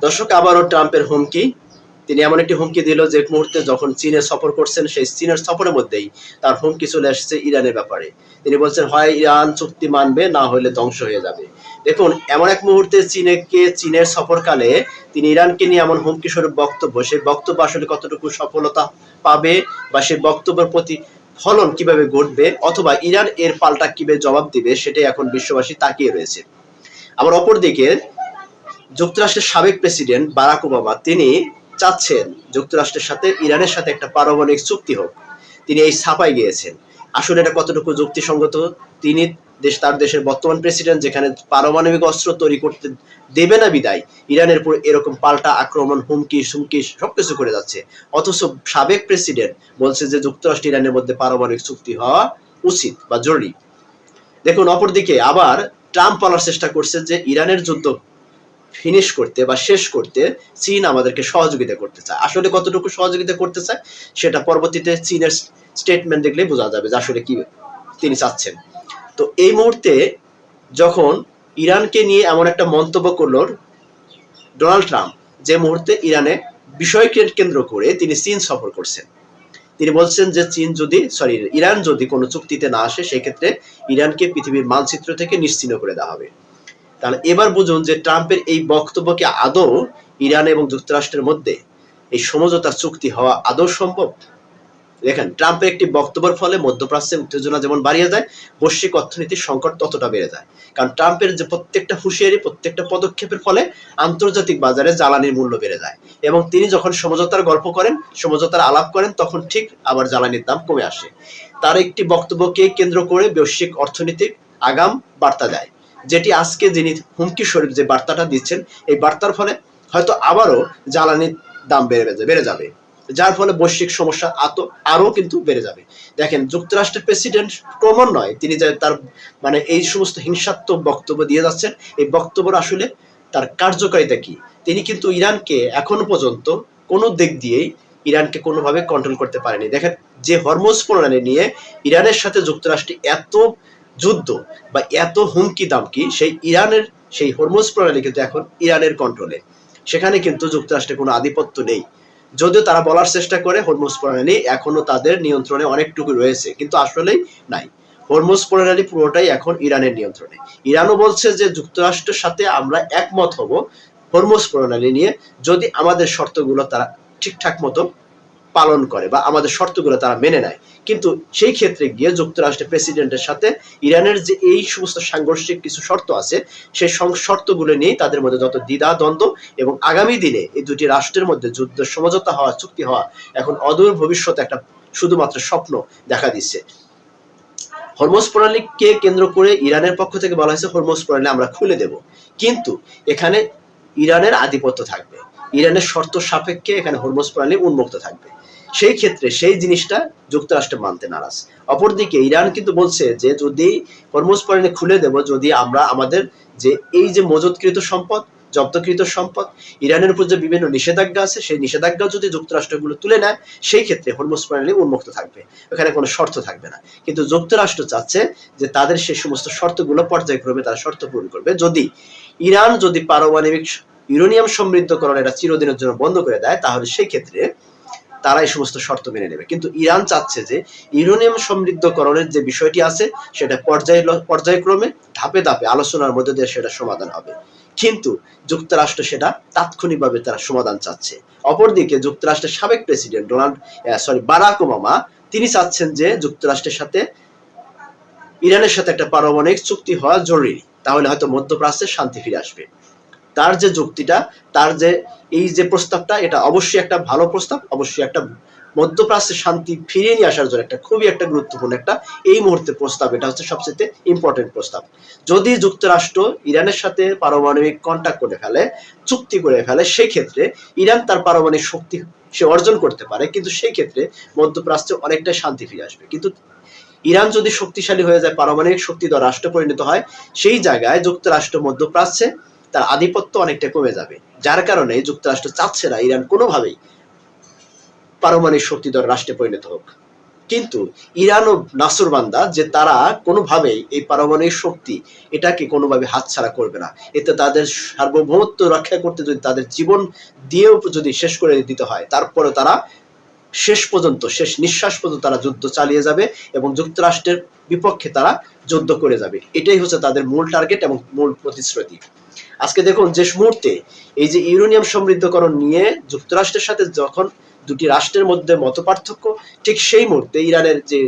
দর্শক, আবারও ট্রাম্পের হুমকি। তিনি এমন একটি হুমকি দিল যে মুহূর্তে যখন চীনে সফর করছেন, সেই চীনের সফরের মধ্যেই তার হুমকি চলে আসছে ইরানের ব্যাপারে। তিনি বলছেন, হয় ইরান চুক্তি মানবে, না হলে ধ্বংস হয়ে যাবে। দেখুন, এমন এক মুহূর্তে চীনের সফরকালে তিনি ইরানকে নিয়ে এমন হুমকি স্বরূপ বক্তব্য, সেই বক্তব্য আসলে কতটুকু সফলতা পাবে বা সেই বক্তব্যের প্রতি ফলন কিভাবে ঘটবে, অথবা ইরান এর পাল্টা কিভাবে জবাব দিবে, সেটাই এখন বিশ্ববাসী তাকিয়ে রয়েছে। আবার অপরদিকে যুক্তরাষ্ট্রের সাবেক প্রেসিডেন্ট বারাক ওবামা তিনি চাচ্ছেন যুক্তরাষ্ট্রের সাথে ইরানের সাথে একটা পারমাণবিক চুক্তি হোক। তিনি এই ছাপায় গিয়েছেন। আসলে এটা কতটুকু যুক্তিসঙ্গত? তিনি তার দেশের বর্তমান প্রেসিডেন্ট, যেখানে পারমাণবিক অস্ত্র তৈরি করতে দেবে না বিদায় ইরানের উপর এরকম পাল্টা আক্রমণ, হুমকি সুমকি সবকিছু করে যাচ্ছে। অথচ সাবেক প্রেসিডেন্ট বলছে যে যুক্তরাষ্ট্র ইরানের মধ্যে পারমাণবিক চুক্তি হওয়া উচিত বা জরুরি। দেখুন, অপরদিকে আবার ট্রাম্প বলার চেষ্টা করছে যে ইরানের যুদ্ধ ফিনিশ করতে বা শেষ করতে চীন আমাদেরকে সহযোগিতা করতে চায়। আসলে কতটুকু সহযোগিতা করতে চায় সেটা পরবর্তীতে চীনের স্টেটমেন্ট দেখলে বোঝা যাবে যে আসলে কি তিনি চাচ্ছেন। তো এই মুহূর্তে যখন ইরানকে নিয়ে এমন একটা মন্তব্য করলো ডোনাল্ড ট্রাম্প, যে মুহূর্তে ইরানে বিষয়কে কেন্দ্র করে তিনি চীন সফর করছেন, তিনি বলছেন যে ইরান যদি কোনো চুক্তিতে না আসে, সেক্ষেত্রে ইরানকে পৃথিবীর মানচিত্র থেকে নিশ্চিহ্ন করে দেওয়া হবে। তাহলে এবার বুঝুন যে ট্রাম্পের এই বক্তব্যকে আদৌ ইরান এবং যুক্তরাষ্ট্রের মধ্যে এই সমঝোতা চুক্তি হওয়া আদৌ সম্ভব? দেখেন, ট্রাম্পের একটি বক্তব্যের ফলে মধ্যপ্রাচ্যে উত্তেজনা যেমন বাড়িয়ে যায়, বৈশ্বিক অর্থনীতির সংকট ততটা বেড়ে যায়। কারণ ট্রাম্পের যে প্রত্যেকটা হুঁশিয়ারি, প্রত্যেকটা পদক্ষেপের ফলে আন্তর্জাতিক বাজারে জ্বালানির মূল্য বেড়ে যায়, এবং তিনি যখন সমঝোতার গল্প করেন, সমঝোতার আলাপ করেন, তখন ঠিক আবার জ্বালানির দাম কমে আসে। তার একটি বক্তব্যকে কেন্দ্র করে বৈশ্বিক অর্থনীতির আগাম বার্তা দেয়, যেটি আজকে যিনি হুমকি স্বরূপ যে বার্তাটা দিচ্ছেন, এই বার্তার ফলে হয়তো আবারও জ্বালানির দাম বেড়ে যাবে, যার ফলে বৈশ্বিক সমস্যা আরো কিন্তু বেড়ে যাবে। দেখেন, যুক্তরাষ্ট্রের প্রেসিডেন্ট ক্রমান্বয়ে তিনি যে তার এই সমস্ত হিংসাত্মক বক্তব্য দিয়ে যাচ্ছেন, এই বক্তব্য আসলে তার কার্যকারিতা কি? তিনি কিন্তু ইরানকে এখনো পর্যন্ত কোনো দিক দিয়েই ইরানকে কোনোভাবে কন্ট্রোল করতে পারেনি। দেখেন, যে হরমুজ প্রণালী নিয়ে ইরানের সাথে যুক্তরাষ্ট্র এত যুদ্ধ বা এত হুমকি দামকি, সেই হরমুজ প্রণালী কিন্তু এখন ইরানের কন্ট্রোলে। সেখানে কিন্তু যুক্তরাষ্ট্রের কোনো আধিপত্য নেই। যদিও তারা বলার চেষ্টা করে হরমুজ প্রণালী এখনো তাদের নিয়ন্ত্রণে অনেকটুকু রয়েছে, কিন্তু আসলেই নাই। হরমুজ প্রণালী পুরোটাই এখন ইরানের নিয়ন্ত্রণে। ইরানও বলছে যে যুক্তরাষ্ট্রের সাথে আমরা একমত হব হরমুজ প্রণালী নিয়ে, যদি আমাদের শর্তগুলো তারা ঠিকঠাক মতো পালন করে বা আমাদের শর্তগুলো তারা মেনে নেয়। কিন্তু সেই ক্ষেত্রে গিয়ে যুক্তরাষ্ট্রের প্রেসিডেন্টের সাথে ইরানের যে এই সমস্ত সাংঘর্ষিক কিছু শর্ত আছে, সেই শর্তগুলো নিয়ে তাদের মধ্যে যত দ্বিধা দ্বন্দ্ব, এবং আগামী দিনে এই দুটি রাষ্ট্রের মধ্যে যুদ্ধ সমঝোতা হওয়া, চুক্তি হওয়া এখন অদূর ভবিষ্যতে একটা শুধুমাত্র স্বপ্ন দেখা দিচ্ছে। হরমুজ প্রণালীকে কেন্দ্র করে ইরানের পক্ষ থেকে বলা হয়েছে হরমুজ প্রণালী আমরা খুলে দেব, কিন্তু এখানে ইরানের আধিপত্য থাকবে, ইরানের শর্ত সাপেক্ষে এখানে হরমুজ প্রণালী উন্মুক্ত থাকবে। সেই ক্ষেত্রে সেই জিনিসটা যুক্তরাষ্ট্র মানতে নারাজ। অপরদিকে ইরান কিন্তু বলছে যে যদি হরমুজ প্রণালী খুলে দেব, যদি আমরা আমাদের যে এই যে মজুতকৃত সম্পদ, জব্দকৃত সম্পদ, ইরানের উপর যে বিভিন্ন নিষেধাজ্ঞা আছে, সেই নিষেধাজ্ঞা যদি যুক্তরাষ্ট্রগুলো তুলে নেয়, সেই ক্ষেত্রে হরমুজ প্রণালী উন্মুক্ত থাকবে, এখানে কোনো শর্ত থাকবে না। কিন্তু যুক্তরাষ্ট্র চাচ্ছে যে তাদের সেই সমস্ত শর্তগুলো পর্যায়ক্রমে তারা শর্ত পূরণ করবে। যদি ইরান পারমাণবিক ইউরেনিয়াম সমৃদ্ধকরণ এটা চিরদিনের জন্য বন্ধ করে দেয়, তাহলে সেই ক্ষেত্রে তারা এই সমস্ত শর্ত মেনে নেবে। কিন্তু ইরান চাচ্ছে যে ইউরেনিয়াম সমৃদ্ধকরণের যে বিষয়টি আছে, সেটা পর্যায়ক্রমে ধাপে ধাপে আলোচনার মধ্যে দিয়ে সেটা সমাধান হবে। কিন্তু যুক্তরাষ্ট্র সেটা তাৎক্ষণিকভাবে তারা সমাধান চাচ্ছে। অপরদিকে যুক্তরাষ্ট্রের সাবেক প্রেসিডেন্ট বারাক ওবামা তিনি চাচ্ছেন যে যুক্তরাষ্ট্রের সাথে ইরানের সাথে একটা পারমাণবিক চুক্তি হওয়া জরুরি, তাহলে হয়তো মধ্যপ্রাচ্যে শান্তি ফিরে আসবে। তার যে যুক্তিটা, তার যে এই যে প্রস্তাবটা, এটা অবশ্যই একটা ভালো প্রস্তাব, অবশ্যই একটা মধ্যপ্রাচ্যে শান্তি ফিরিয়ে নিয়ে আসার জন্য একটা খুবই একটা গুরুত্বপূর্ণ একটা এই মুহূর্তে প্রস্তাব। এটা হচ্ছে সবচেয়ে ইম্পর্টেন্ট প্রস্তাব। যদি যুক্তরাষ্ট্র ইরানের সাথে পারমাণবিক কন্ট্যাক্ট করে ফেলে, চুক্তি করে ফেলে, সেই ক্ষেত্রে ইরান তার পারমাণবিক শক্তি সে অর্জন করতে পারে, কিন্তু সেই ক্ষেত্রে মধ্যপ্রাচ্যে অনেকটা শান্তি ফিরে আসবে। কিন্তু ইরান যদি শক্তিশালী হয়ে যায়, পারমাণবিক শক্তিধর রাষ্ট্রে পরিণত হয়, সেই জায়গায় যুক্তরাষ্ট্র মধ্যপ্রাচ্যে তার আধিপত্য অনেকটা কমে যাবে। যার কারণে যুক্তরাষ্ট্র চাচ্ছে না ইরান কোনোভাবেই পারমাণবিক শক্তিধর রাষ্ট্রে পরিণত হোক। কিন্তু ইরানও নাসরবান্দা যে তারা কোনোভাবেই এই পারমাণবিক শক্তি এটাকে কোনোভাবে হাতছাড়া করবে না। এতে তাদের সার্বভৌমত্ব রক্ষা করতে যদি তাদের জীবন দিয়েও যদি শেষ করে দিতে হয়, তারপরে তারা শেষ পর্যন্ত, শেষ নিঃশ্বাস পর্যন্ত তারা যুদ্ধ চালিয়ে যাবে এবং যুক্তরাষ্ট্রের বিপক্ষে তারা যুদ্ধ করে যাবে। এটাই হচ্ছে তাদের মূল টার্গেট এবং মূল প্রতিশ্রুতি। আজকে দেখুন যে মুহূর্তে এই যে ইউরেনিয়াম সমৃদ্ধকরণ নিয়ে যুক্তরাষ্ট্রের সাথে যখন দুটি রাষ্ট্রের মধ্যে মতপার্থক্য, ঠিক সেই মুহূর্তে ইরানের যে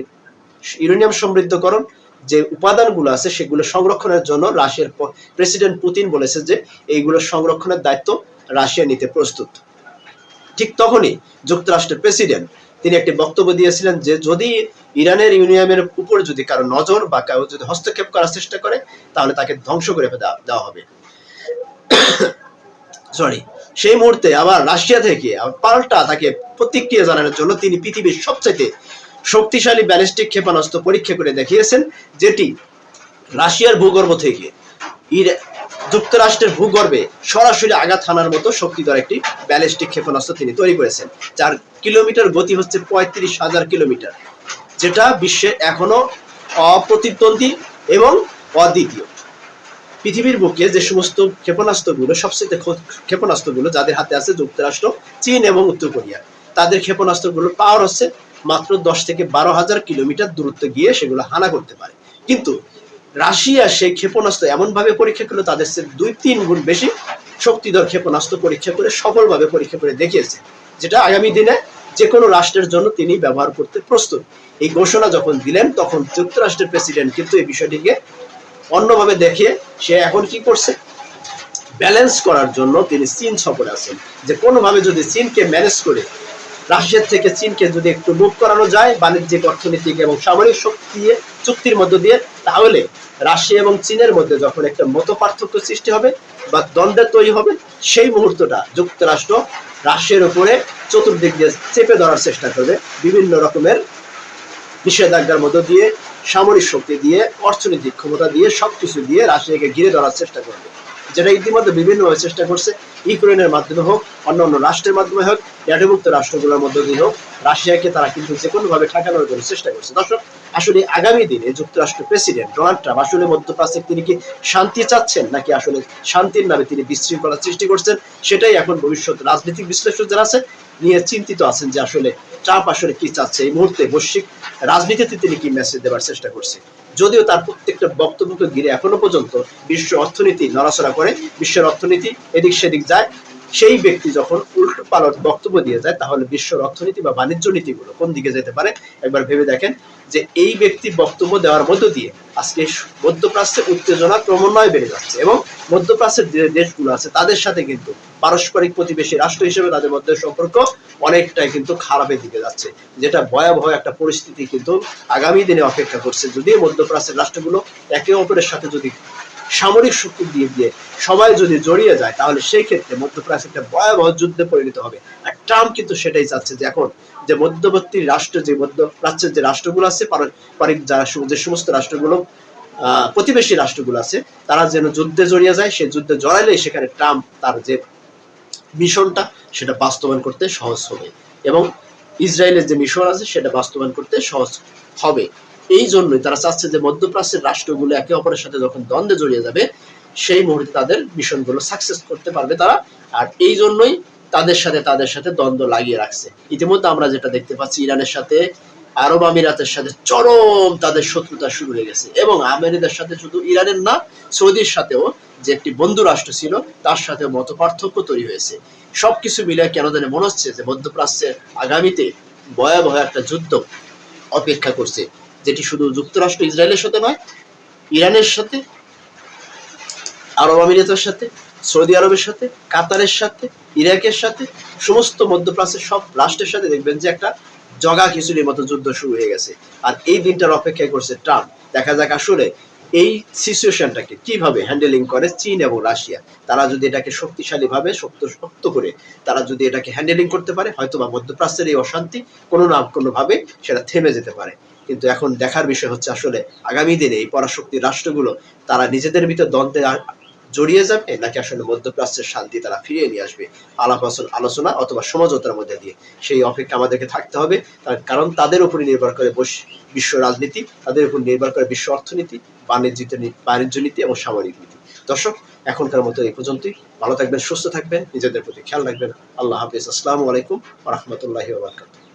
ইউরেনিয়াম সমৃদ্ধকরণ যে উপাদানগুলো আছে সেগুলো সংরক্ষণের জন্য রাশিয়ার প্রেসিডেন্ট পুতিন বলেছে যে এইগুলো সংরক্ষণের দায়িত্ব রাশিয়া নিতে প্রস্তুত। ঠিক তখনই যুক্তরাষ্ট্রের প্রেসিডেন্ট তিনি একটি বক্তব্য দিয়েছিলেন যে যদি ইরানের ইউরেনিয়ামের উপর যদি কারো নজর বা কারো যদি হস্তক্ষেপ করার চেষ্টা করে তাহলে তাকে ধ্বংস করে দেওয়া হবে। সরি, সেই মুহূর্তে আবার রাশিয়া থেকে পাল্টা তাকে প্রতিক্রিয়া জানানোর জন্য তিনি পৃথিবীর সবচেয়ে শক্তিশালী ব্যালিস্টিক ক্ষেপণাস্ত্র পরীক্ষা করে দেখিয়েছেন, যেটি রাশিয়ার ভূগর্ভ থেকে যুক্তরাষ্ট্রের ভূগর্ভে সরাসরি আঘাত হানার মতো শক্তিধর একটি ব্যালিস্টিক ক্ষেপণাস্ত্র তিনি তৈরি করেছেন, যার কিলোমিটার গতি হচ্ছে 35,000 কিলোমিটার, যেটা বিশ্বে এখনো অপ্রতিদ্বন্দ্বী এবং অদ্বিতীয়। পৃথিবীর বুকে যে সমস্ত ক্ষেপণাস্ত্রগুলো সবচেয়ে ক্ষেপণাস্ত্রগুলো যাদের হাতে আছে যুক্তরাষ্ট্র, চীন এবং উত্তর কোরিয়া, তাদের ক্ষেপণাস্ত্রগুলোর পাওয়ার হচ্ছে মাত্র 10 থেকে 12,000 কিলোমিটার দূরত্ব গিয়ে সেগুলো হানা করতে পারে। কিন্তু রাশিয়া সেই ক্ষেপণাস্ত্র এমনভাবে পরীক্ষা করলো তাদের চেয়ে 2-3 গুণ বেশি শক্তিধর ক্ষেপণাস্ত্র পরীক্ষা করে সফলভাবে পরীক্ষা করে দেখিয়েছে, যেটা আগামী দিনে যে কোনো রাষ্ট্রের জন্য তিনি ব্যবহার করতে প্রস্তুত। এই ঘোষণা যখন দিলেন তখন যুক্তরাষ্ট্রের প্রেসিডেন্ট কিন্তু এই বিষয়টিকে অন্যভাবে দেখে সে এখন কি করছে, ব্যালেন্স করার জন্য তিনি চীন সফরে আছেন, যে কোনোভাবে যদি চীনকে ম্যানেজ করে রাশিয়ার থেকে চীনকে যদি একটু মুভ করানো যায় বাণিজ্যিক, অর্থনৈতিক এবং সামরিক শক্তি দিয়ে চুক্তির মধ্য দিয়ে, তাহলে রাশিয়া এবং চীনের মধ্যে যখন একটা মতপার্থক্য সৃষ্টি হবে বা দ্বন্দ্বের তৈরি হবে, সেই মুহূর্তটা যুক্তরাষ্ট্র রাশিয়ার উপরে চতুর্দিক দিয়ে চেপে ধরার চেষ্টা করবে, বিভিন্ন রকমের নিষেধাজ্ঞার মধ্য দিয়ে, সামরিক শক্তি দিয়ে, অর্থনৈতিক ক্ষমতা দিয়ে, সবকিছু দিয়ে রাশিয়াকে ঘিরে ধরার চেষ্টা করবে, যেটা ইতিমধ্যে বিভিন্নভাবে চেষ্টা করছে। ইউক্রেনের মাধ্যমে হোক, অন্যান্য রাষ্ট্রের মাধ্যমে হোক, ন্যাটোভুক্ত রাষ্ট্রগুলোর মধ্য দিয়ে হোক, রাশিয়াকে তারা কিন্তু যে কোনোভাবে ঠেকানোর জন্য চেষ্টা করছে। দর্শক, আসলে আগামী দিনে যুক্তরাষ্ট্র প্রেসিডেন্ট ডোনাল্ড ট্রাম্প আসলে মধ্যপ্রাচ্যে তিনি কি শান্তি চাচ্ছেন নাকি আসলে শান্তির নামে তিনি বিশৃঙ্খলা সৃষ্টি করছেন, সেটাই এখন ভবিষ্যৎ রাজনৈতিক বিশ্লেষক যারা আছে নিয়ে চিন্তিত আছেন যে আসলে ট্রাম্প আসলে কি চাচ্ছে, এই মুহূর্তে বৈশ্বিক রাজনীতিতে তিনি কি মেসেজ দেওয়ার চেষ্টা করছে। যদিও তার প্রত্যেকটা বক্তব্যকে ঘিরে এখনো পর্যন্ত বিশ্ব অর্থনীতি নড়াচড়া করে, বিশ্বের অর্থনীতি এদিক সেদিক যায়, সেই ব্যক্তি যখন উল্টো পালট বক্তব্য দিয়ে যায় তাহলে বিশ্বের অর্থনীতি বা বাণিজ্য নীতিগুলো কোন দিকে যেতে পারে একবার ভেবে দেখেন। যে এই ব্যক্তি বক্তব্য দেওয়ার মধ্য দিয়ে আজকে মধ্যপ্রাচ্যে উত্তেজনা ক্রমান্বয়ে বেড়ে যাচ্ছে এবং মধ্যপ্রাচ্যের যে দেশগুলো আছে তাদের সাথে কিন্তু পারস্পরিক প্রতিবেশী রাষ্ট্র হিসেবে তাদের মধ্যে সম্পর্ক অনেকটাই কিন্তু খারাপের দিকে যাচ্ছে, যেটা ভয়াবহ একটা পরিস্থিতি কিন্তু আগামী দিনে অপেক্ষা করছে। যদি মধ্যপ্রাচ্যের রাষ্ট্রগুলো একে অপরের সাথে যদি সামরিক শক্তি দিয়ে দিয়ে সবাই যদি জড়িয়ে যায় তাহলে সেই ক্ষেত্রে মধ্যপ্রাচ্য একটা ভয়াবহ যুদ্ধে পরিণত হবে। আর ট্রাম্প কিন্তু সেটাই চাচ্ছে যে এখন যে মধ্যবর্তী রাষ্ট্র, যে মধ্যপ্রাচ্যের যে রাষ্ট্রগুলো আছে, পারস্পরিক যারা যে সমস্ত রাষ্ট্রগুলো প্রতিবেশী রাষ্ট্রগুলো আছে তারা যেন যুদ্ধে জড়িয়ে যায়, সেই যুদ্ধে জড়াইলেই সেখানে ট্রাম্প তার যে মিশনটা সেটা বাস্তবায়ন করতে সহজ হবে এবং ইসরায়েলের যে মিশন আছে সেটা বাস্তবায়ন করতে সহজ হবে। এই জন্যই তারা চাচ্ছে যে মধ্যপ্রাচ্যের রাষ্ট্রগুলো একে অপরের সাথে যখন দ্বন্দ্বে জড়িয়ে যাবে সেই মুহূর্তে তাদের মিশনগুলো সাকসেস করতে পারবে তারা। আর এই জন্যই তাদের সাথে দ্বন্দ্ব লাগিয়ে রাখছে। ইতিমধ্যে আমরা যেটা দেখতে পাচ্ছি, ইরানের সাথে আরব আমিরাতের সাথে চরম তাদের শত্রুতা শুরু হয়ে গেছে এবং আমেরিকার সাথে শুধু ইরানের না, সৌদির সাথেও যে একটি বন্ধু রাষ্ট্র ছিল তার সাথে মত পার্থক্য তৈরি হয়েছে। সবকিছু মিলে কেন জানে মনে হচ্ছে যে মধ্যপ্রাচ্যের আগামীতে ভয়াবহ একটা যুদ্ধ অপেক্ষা করছে, যেটি শুধু যুক্তরাষ্ট্র ইসরায়েলের সাথে নয়, ইরানের সাথে, আরব আমিরাতের সাথে, সৌদি আরবের সাথে, কাতারের সাথে, ইরাকের সাথে, সমস্ত মধ্যপ্রাচ্যের সব রাষ্ট্রের সাথে দেখবেন যে একটা জগা খিচুড়ির মতো যুদ্ধ শুরু হয়ে গেছে। আর এই দিনটার অপেক্ষায় করছে ট্রাম্প। দেখা যাক আসলে এই সিচুয়েশনটাকে কিভাবে হ্যান্ডেলিং করে চীন এবং রাশিয়া। তারা যদি এটাকে শক্তিশালীভাবে শক্ত করে তারা যদি এটাকে হ্যান্ডেলিং করতে পারে, হয়তো বা মধ্যপ্রাচ্যের এই অশান্তি কোনো না কোনোভাবে সেটা থেমে যেতে পারে। কিন্তু এখন দেখার বিষয় হচ্ছে আসলে আগামী দিনে এই পরাশক্তির রাষ্ট্রগুলো তারা নিজেদের ভিতর দ্বন্দ্বে জড়িয়ে যাবে, নাকি আসলে মধ্যপ্রাচ্যের শান্তি তারা ফিরিয়ে নিয়ে আসবে আলাপ আলোচনা অথবা সমঝোতার মধ্যে দিয়ে? সেই অপেক্ষা আমাদেরকে থাকতে হবে। তার কারণ তাদের উপরে নির্ভর করে বিশ্ব রাজনীতি, তাদের উপর নির্ভর করে বিশ্ব অর্থনীতি, বাণিজ্য নীতি এবং সামরিক নীতি। দর্শক, এখনকার মতো এই পর্যন্তই। ভালো থাকবেন, সুস্থ থাকবেন, নিজেদের প্রতি খেয়াল রাখবেন। আল্লাহ হাফিজ। আসসালামু আলাইকুম ওয়া রাহমাতুল্লাহি ওয়া বারাকাতুহু।